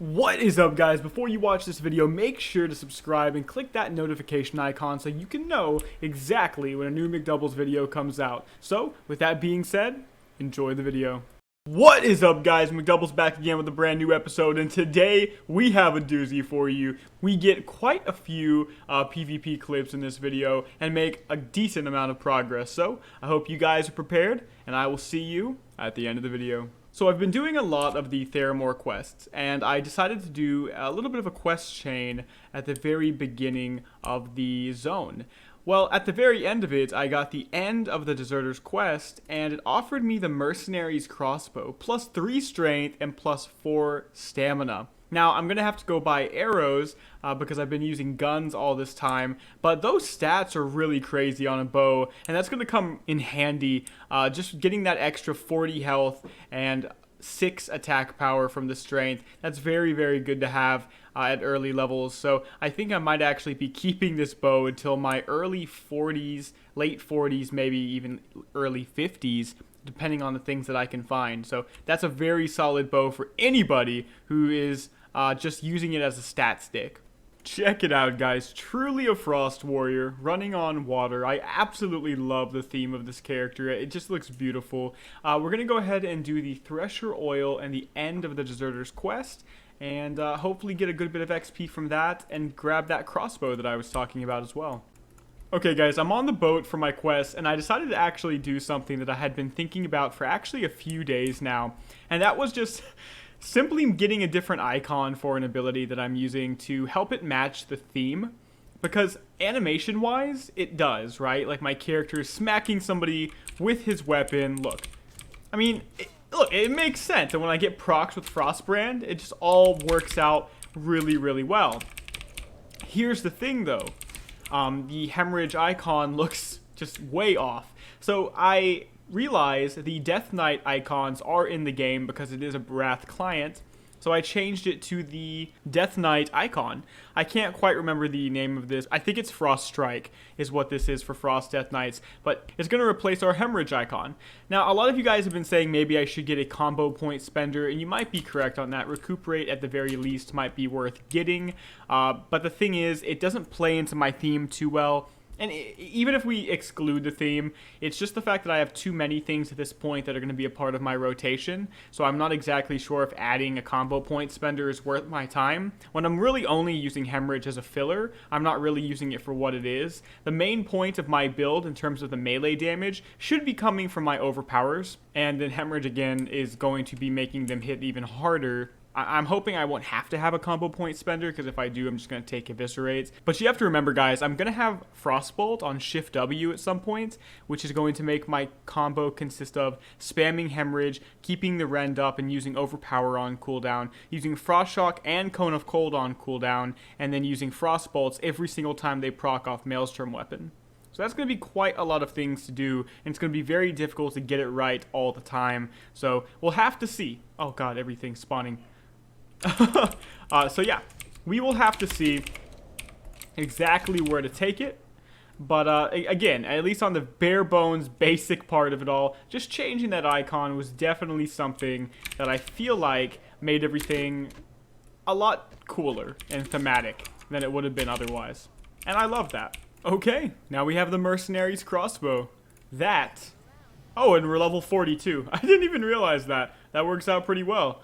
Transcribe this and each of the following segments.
What is up, guys? Before you watch this video, make sure to subscribe and click that notification icon so you can know exactly when a new Mcdoubles video comes out. So, with that being said, enjoy the video. What is up, guys? Mcdoubles back again with a brand new episode, and today we have a doozy for you. We get quite a few PvP clips in this video and make a decent amount of progress. So, I hope you guys are prepared, and I will see you at the end of the video. So I've been doing a lot of the Theramore quests, and I decided to do a little bit of a quest chain at the very beginning of the zone. Well, at the very end of it, I got the end of the Deserter's quest, and it offered me the Mercenary's crossbow, plus 3 strength and plus 4 stamina. Now, I'm going to have to go buy arrows because I've been using guns all this time, but those stats are really crazy on a bow, and that's going to come in handy, just getting that extra 40 health and 6 attack power from the strength. That's very, very good to have at early levels, so I think I might actually be keeping this bow until my early 40s, late 40s, maybe even early 50s, depending on the things that I can find. So that's a very solid bow for anybody who is just using it as a stat stick. Check it out, guys. Truly a Frost Warrior running on water. I absolutely love the theme of this character. It just looks beautiful. We're going to go ahead and do the Thresher Oil and the end of the Deserter's quest, and hopefully get a good bit of XP from that and grab that crossbow that I was talking about as well. Okay, guys, I'm on the boat for my quest, and I decided to actually do something that I had been thinking about for actually a few days now, and that was just simply getting a different icon for an ability that I'm using to help it match the theme, because animation-wise, it does, right? Like, my character is smacking somebody with his weapon. Look, I mean, it makes sense, and when I get procs with Frostbrand, it just all works out really, really well. Here's the thing, though. The hemorrhage icon looks just way off. So I realize the Death Knight icons are in the game because it is a Wrath client. So I changed it to the Death Knight icon. I can't quite remember the name of this. I think it's Frost Strike is what this is for Frost Death Knights, but it's going to replace our hemorrhage icon. Now, a lot of you guys have been saying maybe I should get a combo point spender, and you might be correct on that. Recuperate at the very least might be worth getting, but the thing is, it doesn't play into my theme too well. And even if we exclude the theme, it's just the fact that I have too many things at this point that are going to be a part of my rotation. So I'm not exactly sure if adding a combo point spender is worth my time. When I'm really only using hemorrhage as a filler, I'm not really using it for what it is. The main point of my build in terms of the melee damage should be coming from my overpowers. And then hemorrhage again is going to be making them hit even harder. I'm hoping I won't have to have a combo point spender, because if I do, I'm just going to take eviscerates. But you have to remember, guys, I'm going to have Frostbolt on Shift W at some point, which is going to make my combo consist of spamming hemorrhage, keeping the rend up, and using overpower on cooldown, using Frost Shock and Cone of Cold on cooldown, and then using Frostbolts every single time they proc off Maelstrom Weapon. So that's going to be quite a lot of things to do, and it's going to be very difficult to get it right all the time. So we'll have to see. Oh god, everything's spawning. So yeah, we will have to see exactly where to take it. But again, at least on the bare bones basic part of it all, just changing that icon was definitely something that I feel like made everything a lot cooler and thematic than it would have been otherwise. And I love that. Okay, now we have the Mercenary's crossbow. Oh, and we're level 42. I didn't even realize that. That works out pretty well.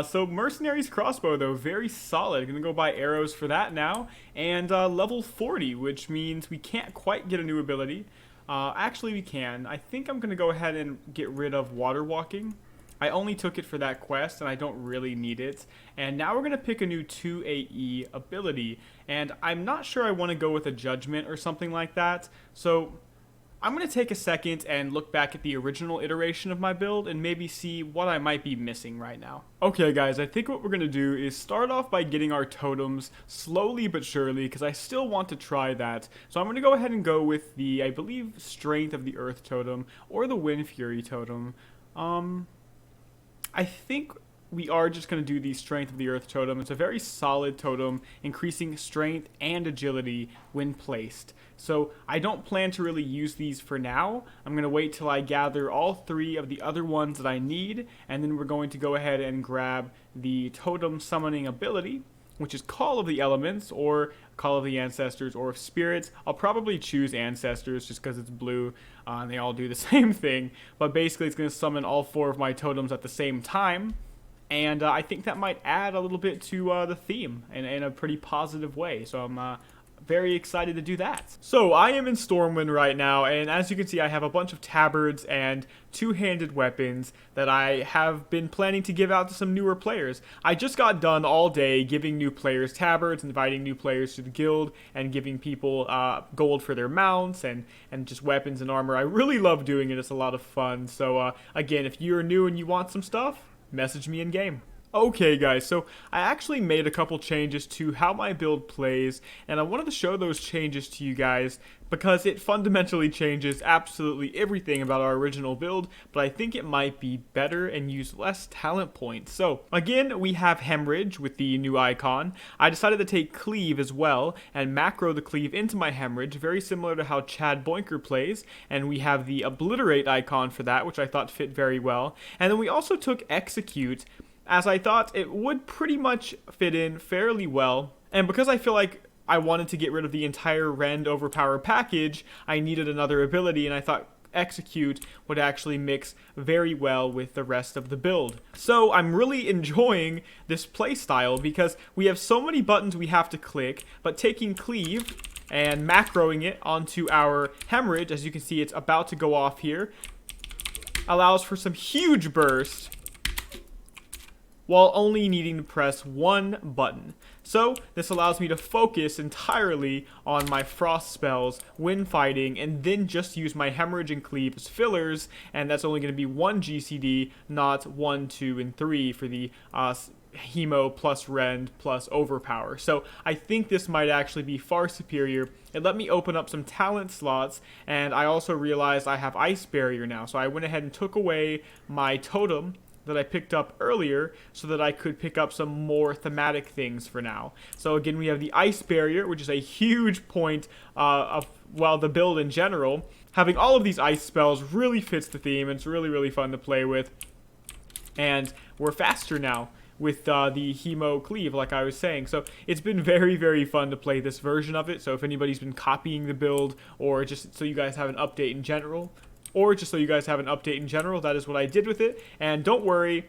So Mercenary's crossbow, though, very solid. Gonna go buy arrows for that now. And level 40, which means we can't quite get a new ability. Actually, we can. I think I'm gonna go ahead and get rid of water walking. I only took it for that quest, and I don't really need it. And now we're gonna pick a new 2 AE ability. And I'm not sure I want to go with a judgment or something like that. So I'm going to take a second and look back at the original iteration of my build and maybe see what I might be missing right now. Okay, guys, I think what we're going to do is start off by getting our totems slowly but surely, because I still want to try that. So I'm going to go ahead and go with the, I believe, Strength of the Earth totem or the Wind Fury totem. I think we are just going to do the Strength of the Earth totem. It's a very solid totem, increasing strength and agility when placed. So I don't plan to really use these for now. I'm going to wait till I gather all 3 of the other ones that I need, and then we're going to go ahead and grab the totem summoning ability, which is Call of the Elements, or Call of the Ancestors, or Spirits. I'll probably choose Ancestors just because it's blue, and they all do the same thing. But basically it's going to summon all 4 of my totems at the same time, and I think that might add a little bit to the theme in a pretty positive way. So I'm very excited to do that. So I am in Stormwind right now, and as you can see I have a bunch of tabards and 2-handed weapons that I have been planning to give out to some newer players. I just got done all day giving new players tabards, inviting new players to the guild, and giving people gold for their mounts and just weapons and armor. I really love doing it. It's a lot of fun. So again, if you're new and you want some stuff, message me in game. Okay guys, so I actually made a couple changes to how my build plays, and I wanted to show those changes to you guys because it fundamentally changes absolutely everything about our original build, but I think it might be better and use less talent points. So again, we have Hemorrhage with the new icon. I decided to take Cleave as well and macro the Cleave into my Hemorrhage, very similar to how Chad Boinker plays, and we have the Obliterate icon for that, which I thought fit very well. And then we also took Execute, as I thought it would pretty much fit in fairly well, and because I feel like I wanted to get rid of the entire Rend Overpower package, I needed another ability, and I thought Execute would actually mix very well with the rest of the build. So I'm really enjoying this playstyle because we have so many buttons we have to click, but taking Cleave and macroing it onto our Hemorrhage, as you can see it's about to go off here, allows for some huge burst while only needing to press 1 button. So this allows me to focus entirely on my frost spells when fighting, and then just use my Hemorrhage and Cleave as fillers, and that's only going to be 1 GCD, not 1, 2, and 3 for the Hemo plus Rend plus Overpower. So I think this might actually be far superior. It let me open up some talent slots, and I also realized I have Ice Barrier now, so I went ahead and took away my totem that I picked up earlier so that I could pick up some more thematic things for now. So again, we have the Ice Barrier, which is a huge point of, well, the build in general. Having all of these ice spells really fits the theme, and it's really, really fun to play with. And we're faster now with the Hemo Cleave, like I was saying. So it's been very, very fun to play this version of it. So if anybody's been copying the build, or just so you guys have an update in general, that is what I did with it. And don't worry,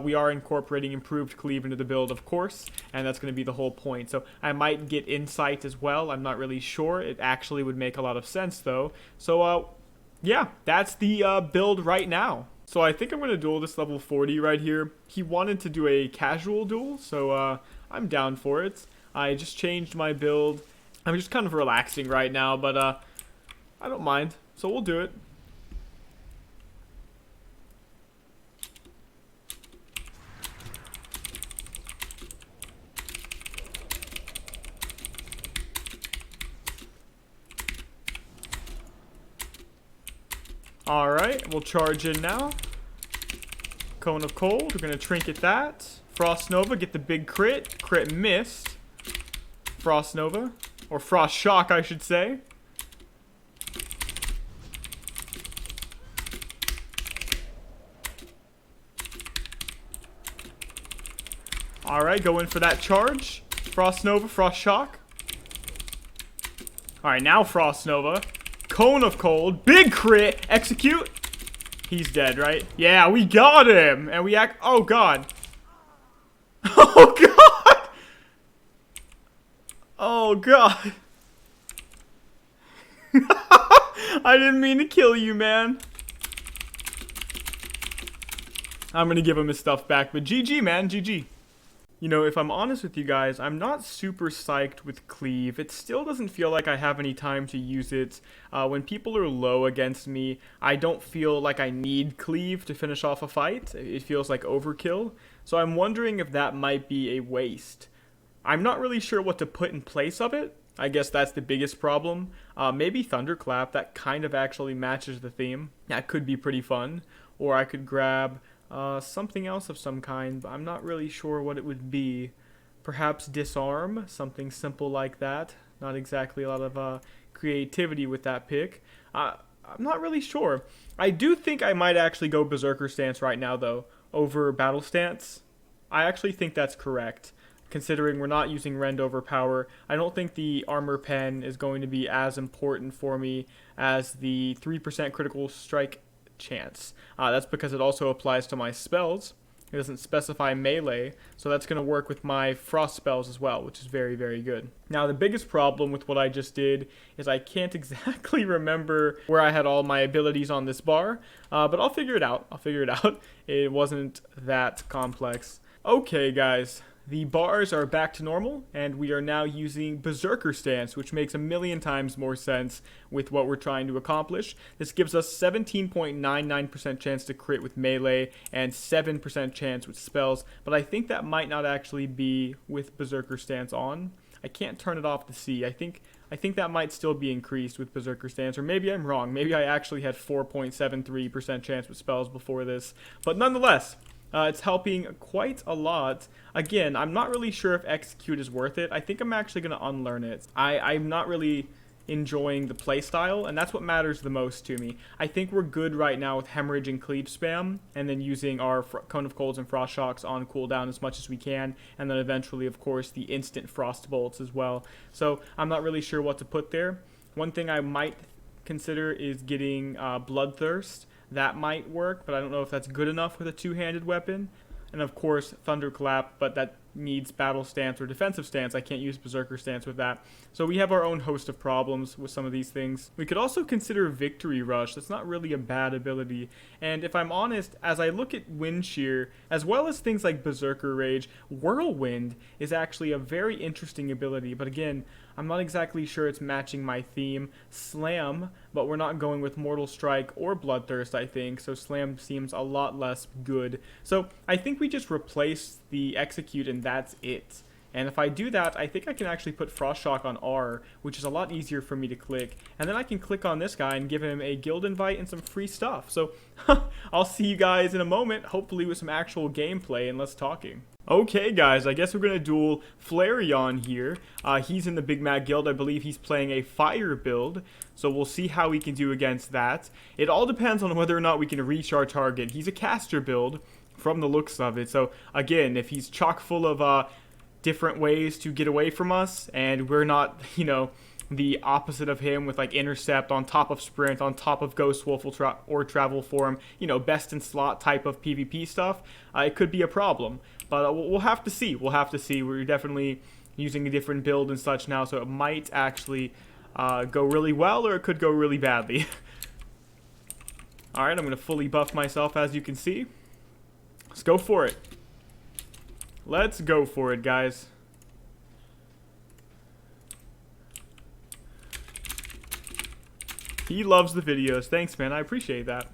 we are incorporating improved Cleave into the build, of course, and that's going to be the whole point. So I might get Insight as well. I'm not really sure. It actually would make a lot of sense, though. So, yeah, that's the build right now. So I think I'm going to duel this level 40 right here. He wanted to do a casual duel, so I'm down for it. I just changed my build. I'm just kind of relaxing right now, but I don't mind, so we'll do it. Alright, we'll charge in now. Cone of Cold, we're going to trinket that. Frost Nova, get the big crit. Crit missed. Frost Nova, or Frost Shock I should say. Alright, go in for that charge. Frost Nova, Frost Shock. Alright, now Frost Nova. Cone of Cold, big crit, execute. He's dead, right? Yeah, we got him. And we act, oh god. Oh god. Oh god. I didn't mean to kill you, man. I'm gonna give him his stuff back, but GG, man, GG. You know, if I'm honest with you guys, I'm not super psyched with Cleave. It still doesn't feel like I have any time to use it. When people are low against me, I don't feel like I need Cleave to finish off a fight. It feels like overkill. So I'm wondering if that might be a waste. I'm not really sure what to put in place of it. I guess that's the biggest problem. Maybe Thunderclap, that kind of actually matches the theme. That could be pretty fun. Or I could grab something else of some kind, but I'm not really sure what it would be. Perhaps disarm, something simple like that. Not exactly a lot of creativity with that pick. I'm not really sure. I do think I might actually go Berserker Stance right now, though, over Battle Stance. I actually think that's correct, considering we're not using Rend Overpower. I don't think the Armor Pen is going to be as important for me as the 3% critical strike chance. That's because it also applies to my spells. It doesn't specify melee, so that's going to work with my frost spells as well, which is very, very good. Now, the biggest problem with what I just did is I can't exactly remember where I had all my abilities on this bar, but I'll figure it out. It wasn't that complex. Okay, guys. The bars are back to normal, and we are now using Berserker Stance, which makes a million times more sense with what we're trying to accomplish. This gives us 17.99% chance to crit with melee and 7% chance with spells, but I think that might not actually be with Berserker Stance on. I can't turn it off to see. I think that might still be increased with Berserker Stance, or maybe I'm wrong. Maybe I actually had 4.73% chance with spells before this, but nonetheless, it's helping quite a lot. Again, I'm not really sure if Execute is worth it. I think I'm actually going to unlearn it. I'm not really enjoying the playstyle, and that's what matters the most to me. I think we're good right now with Hemorrhage and Cleave spam, and then using our Cone of Colds and Frost Shocks on cooldown as much as we can, and then eventually, of course, the instant Frostbolts as well. So I'm not really sure what to put there. One thing I might consider is getting Bloodthirst. That might work, but I don't know if that's good enough with a two-handed weapon. And of course, Thunderclap, but that needs Battle Stance or Defensive Stance. I can't use Berserker Stance with that. So we have our own host of problems with some of these things. We could also consider Victory Rush. That's not really a bad ability. And if I'm honest, as I look at Wind Shear, as well as things like Berserker Rage, Whirlwind is actually a very interesting ability. But again, I'm not exactly sure it's matching my theme. Slam, but we're not going with Mortal Strike or Bloodthirst, I think. So Slam seems a lot less good. So I think we just replace the Execute and that's it. And if I do that, I think I can actually put Frost Shock on R, which is a lot easier for me to click. And then I can click on this guy and give him a guild invite and some free stuff. So I'll see you guys in a moment, hopefully with some actual gameplay and less talking. Okay, guys, I guess we're going to duel Flareon here. He's in the Big Mac Guild. I believe he's playing a fire build, so we'll see how we can do against that. It all depends on whether or not we can reach our target. He's a caster build from the looks of it. So, again, if he's chock full of different ways to get away from us, and we're not, the opposite of him with like intercept on top of sprint, on top of Ghost Wolf or travel form, best in slot type of PvP stuff, it could be a problem. But we'll have to see. We're definitely using a different build and such now, so it might actually go really well, or it could go really badly. Alright, I'm going to fully buff myself, as you can see. Let's go for it. Let's go for it, guys. He loves the videos. Thanks, man. I appreciate that.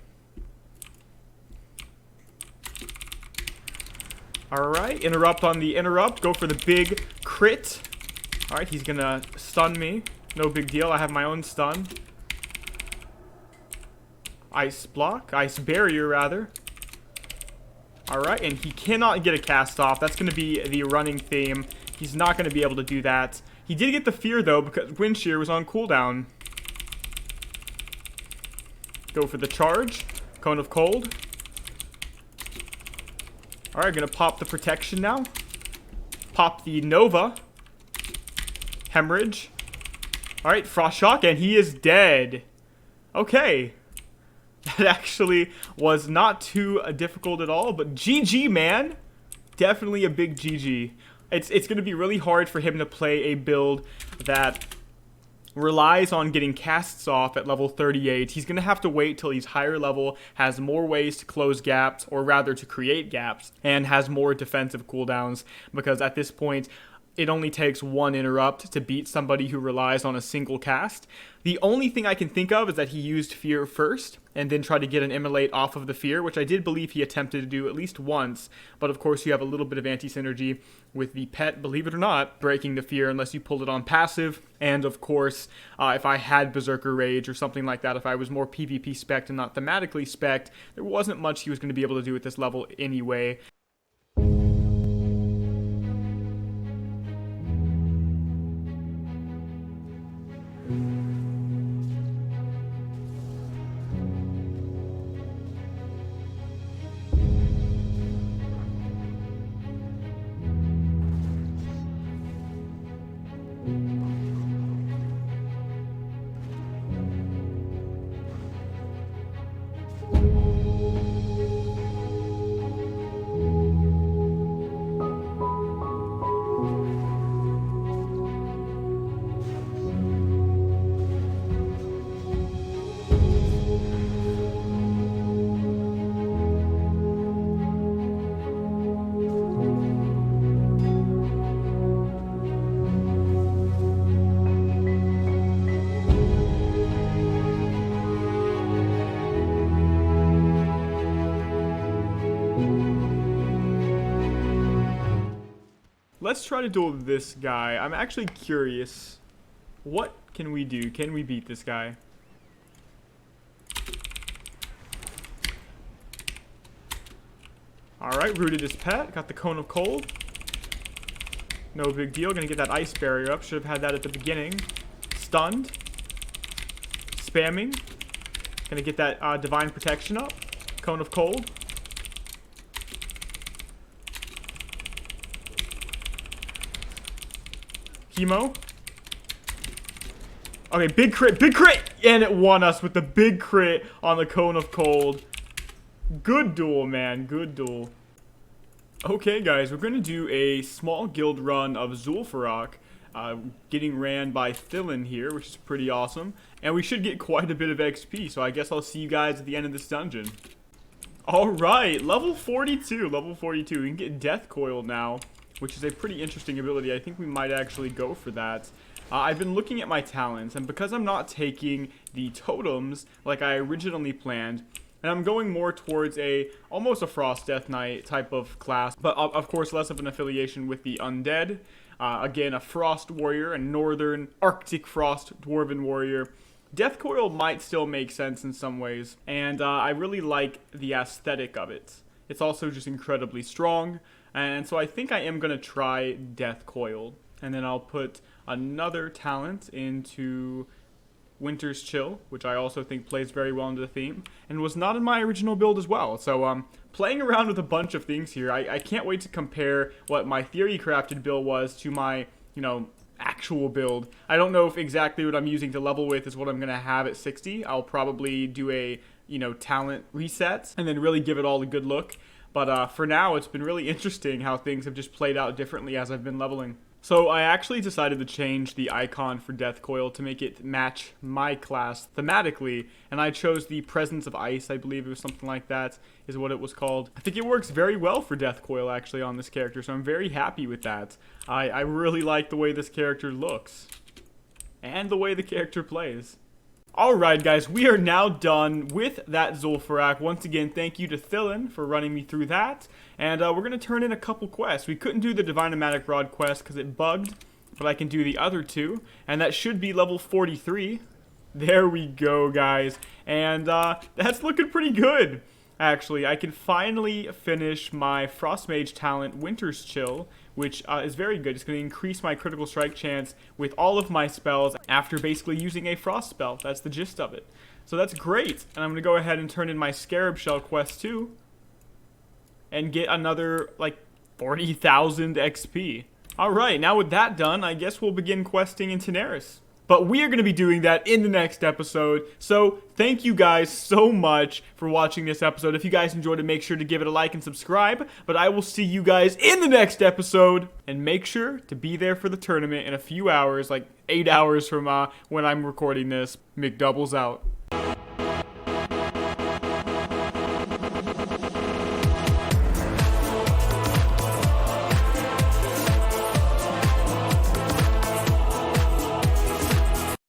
Alright, interrupt on the interrupt. Go for the big crit. Alright, he's gonna stun me. No big deal. I have my own stun. Ice block. Ice barrier, rather. Alright, and he cannot get a cast off. That's gonna be the running theme. He's not gonna be able to do that. He did get the fear, though, because Wind Shear was on cooldown. Go for the charge. Cone of Cold. Alright, gonna pop the protection now. Pop the Nova. Hemorrhage. Alright, Frost Shock, and he is dead. Okay. That actually was not too difficult at all, but GG, man. Definitely a big GG. It's gonna be really hard for him to play a build that relies on getting casts off at level 38. He's going to have to wait till he's higher level, has more ways to close gaps, or rather to create gaps, and has more defensive cooldowns, because at this point, it only takes one interrupt to beat somebody who relies on a single cast. The only thing I can think of is that he used Fear first and then tried to get an Immolate off of the Fear, which I did believe he attempted to do at least once. But of course you have a little bit of anti-synergy with the pet, believe it or not, breaking the Fear unless you pull it on passive. And of course, if I had Berserker Rage or something like that, if I was more PvP spec'd and not thematically spec'd, there wasn't much he was going to be able to do at this level anyway. Let's try to duel this guy. I'm actually curious. What can we do? Can we beat this guy? Alright, rooted his pet. Got the Cone of Cold. No big deal. Gonna get that ice barrier up. Should have had that at the beginning. Stunned. Spamming. Gonna get that Divine Protection up. Cone of Cold. Chemo. Okay, big crit, and it won us with the big crit on the Cone of Cold. Good duel, man, good duel. Okay, guys, we're gonna do a small guild run of Zul'Farrak, getting ran by Thilin here, which is pretty awesome. And we should get quite a bit of XP, so I guess I'll see you guys at the end of this dungeon. Alright, level 42, level 42. We can get Death Coil now, which is a pretty interesting ability. I think we might actually go for that. I've been looking at my talents, and because I'm not taking the totems like I originally planned, and I'm going more towards almost a Frost Death Knight type of class, but of course less of an affiliation with the undead. Again, a Frost Warrior, a Northern Arctic Frost Dwarven Warrior. Death Coil might still make sense in some ways, and I really like the aesthetic of it. It's also just incredibly strong. And so I think I am going to try Death Coil. And then I'll put another talent into Winter's Chill, which I also think plays very well into the theme. And was not in my original build as well. So playing around with a bunch of things here. I can't wait to compare what my theory crafted build was to my, actual build. I don't know if exactly what I'm using to level with is what I'm going to have at 60. I'll probably do a, talent reset and then really give it all a good look. But for now, it's been really interesting how things have just played out differently as I've been leveling. So I actually decided to change the icon for Death Coil to make it match my class thematically. And I chose the Presence of Ice, I believe it was something like that, is what it was called. I think it works very well for Death Coil actually on this character, so I'm very happy with that. I really like the way this character looks. And the way the character plays. Alright guys, we are now done with that Zul'Farrak. Once again, thank you to Thilin for running me through that. And we're going to turn in a couple quests. We couldn't do the Divine-O-Matic Rod quest because it bugged, but I can do the other two. And that should be level 43. There we go, guys. And that's looking pretty good, actually. I can finally finish my Frost Mage talent, Winter's Chill, which is very good. It's going to increase my critical strike chance with all of my spells after basically using a frost spell. That's the gist of it. So that's great. And I'm going to go ahead and turn in my Scarab Shell quest too. And get another, 40,000 XP. Alright, now with that done, I guess we'll begin questing in Teneris. But we are going to be doing that in the next episode. So thank you guys so much for watching this episode. If you guys enjoyed it, make sure to give it a like and subscribe. But I will see you guys in the next episode. And make sure to be there for the tournament in a few hours, 8 hours from when I'm recording this. Mcdoubles out.